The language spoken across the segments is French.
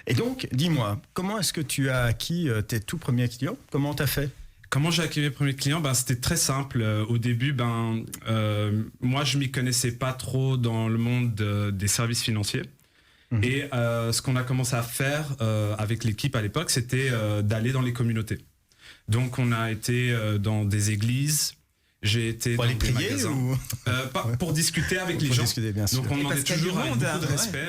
Et donc, dis-moi, comment est-ce que tu as acquis tes tout premiers clients? Comment t'as fait? Comment j'ai acquis mes premiers clients? C'était très simple. Au début, moi, je m'y connaissais pas trop dans le monde des services financiers. Et ce qu'on a commencé à faire avec l'équipe à l'époque, c'était d'aller dans les communautés. Donc, on a été dans des églises. J'ai été pour dans aller des prier magasins. ou pour discuter avec les gens. Discuter, bien sûr. Donc on demandait toujours avec beaucoup de respect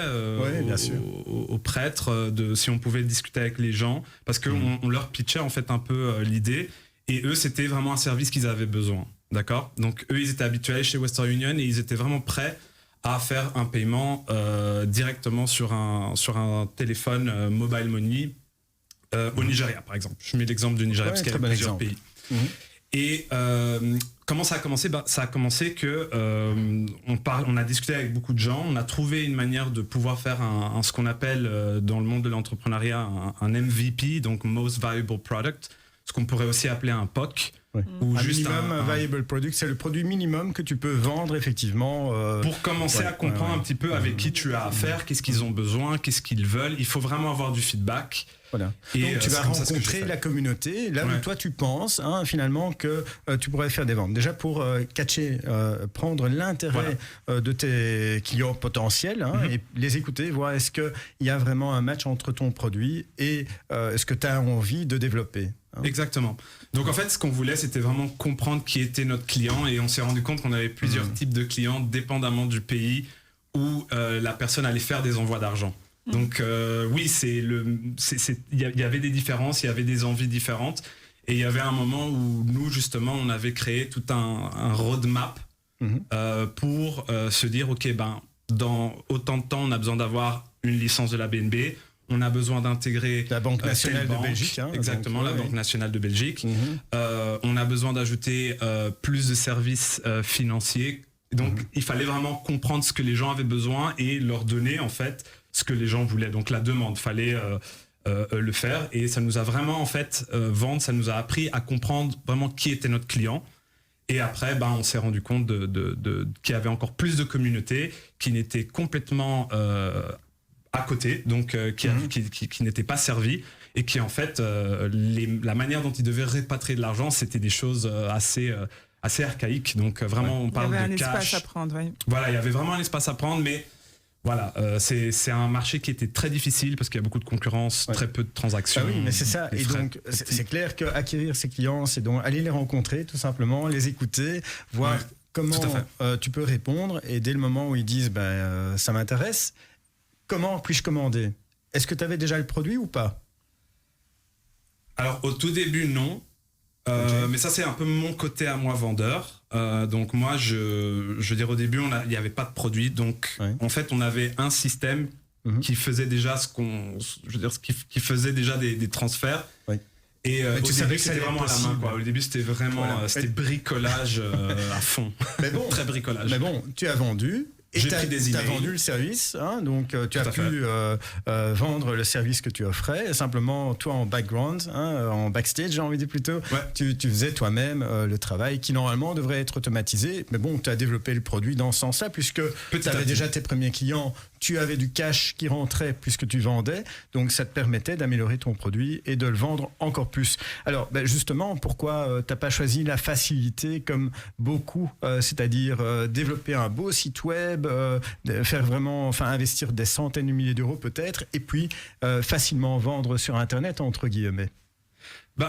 aux prêtres si on pouvait discuter avec les gens, parce qu'on on leur pitchait en fait un peu l'idée, et eux c'était vraiment un service qu'ils avaient besoin, d'accord. Donc eux ils étaient habitués chez Western Union et ils étaient vraiment prêts à faire un paiement directement sur un téléphone mobile money au Nigeria par exemple. Je mets l'exemple du Nigeria parce qu'il y a plusieurs pays. Et comment ça a commencé? Ça a commencé que on a discuté avec beaucoup de gens, on a trouvé une manière de pouvoir faire ce qu'on appelle dans le monde de l'entrepreneuriat un MVP, donc Most Valuable Product, ce qu'on pourrait aussi appeler un POC. Ou juste minimum viable product, c'est le produit minimum que tu peux vendre effectivement. Pour commencer à comprendre un petit peu avec qui tu as affaire, qu'est-ce qu'ils ont besoin, qu'est-ce qu'ils veulent. Il faut vraiment avoir du feedback. Voilà. Et donc tu vas rencontrer la communauté, là où toi tu penses finalement que tu pourrais faire des ventes. Déjà pour catcher, prendre l'intérêt de tes clients potentiels et les écouter, voir est-ce qu'il y a vraiment un match entre ton produit et est-ce que tu as envie de développer. Exactement. Donc en fait, ce qu'on voulait, c'était vraiment comprendre qui était notre client, et on s'est rendu compte qu'on avait plusieurs types de clients dépendamment du pays où la personne allait faire des envois d'argent. Donc oui, il y avait des différences, il y avait des envies différentes, et il y avait un moment où nous justement on avait créé tout un roadmap pour se dire ok, dans autant de temps on a besoin d'avoir une licence de la BNB. On a besoin d'intégrer la Banque nationale de Belgique. Exactement, la Banque nationale de Belgique. On a besoin d'ajouter plus de services financiers. Donc, il fallait vraiment comprendre ce que les gens avaient besoin et leur donner, en fait, ce que les gens voulaient. Donc, la demande, fallait le faire. Et ça nous a vraiment, en fait, vendre, ça nous a appris à comprendre vraiment qui était notre client. Et après, on s'est rendu compte qu'il y avait encore plus de communautés qui n'étaient complètement à côté, donc qui n'étaient pas servis, et qui en fait la manière dont ils devaient répatrier de l'argent, c'était des choses assez archaïques. Donc vraiment on parle de cash. Il y avait un espace à prendre. Voilà, il y avait vraiment un espace à prendre, mais voilà, c'est un marché qui était très difficile parce qu'il y a beaucoup de concurrence, très peu de transactions. Oui, mais c'est ça. Et donc c'est clair qu'acquérir ces clients, c'est donc aller les rencontrer tout simplement, les écouter, voir comment tu peux répondre, et dès le moment où ils disent ça m'intéresse. Comment puis-je commander? Est-ce que tu avais déjà le produit ou pas? Alors, au tout début, non. Mais ça, c'est un peu mon côté à moi vendeur. Donc, moi, je veux dire, au début, il n'y avait pas de produit. Donc, en fait, on avait un système qui faisait déjà qui faisait déjà des transferts. Et tu savais que c'était vraiment à la main, quoi. Au début, c'était vraiment c'était bricolage à fond. Mais bon, très bricolage. Mais bon, tu as vendu. Et tu as vendu le service, donc tu as pu vendre le service que tu offrais. Simplement, toi en background, en backstage, j'ai envie de dire plutôt, tu faisais toi-même le travail qui normalement devrait être automatisé. Mais bon, tu as développé le produit dans ce sens-là, puisque tu avais déjà tes premiers clients, tu avais du cash qui rentrait puisque tu vendais. Donc ça te permettait d'améliorer ton produit et de le vendre encore plus. Alors justement, pourquoi tu n'as pas choisi la facilité comme beaucoup, c'est-à-dire développer un beau site web, faire vraiment, investir des centaines de milliers d'euros peut-être, et puis facilement vendre sur Internet, entre guillemets?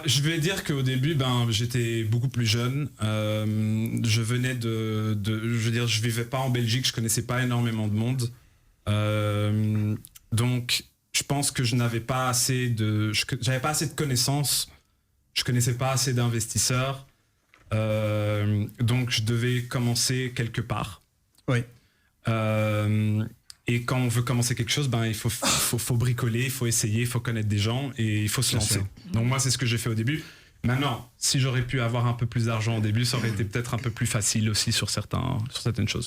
Je vais dire qu'au début, j'étais beaucoup plus jeune. Je venais je vivais pas en Belgique, je connaissais pas énormément de monde. Donc, je pense que j'avais pas assez de connaissances. Je connaissais pas assez d'investisseurs. Donc, je devais commencer quelque part. Oui. Et quand on veut commencer quelque chose, il faut bricoler, il faut essayer, il faut connaître des gens et il faut se lancer. Donc moi, c'est ce que j'ai fait au début. Maintenant, si j'aurais pu avoir un peu plus d'argent au début, ça aurait été peut-être un peu plus facile aussi sur certaines choses.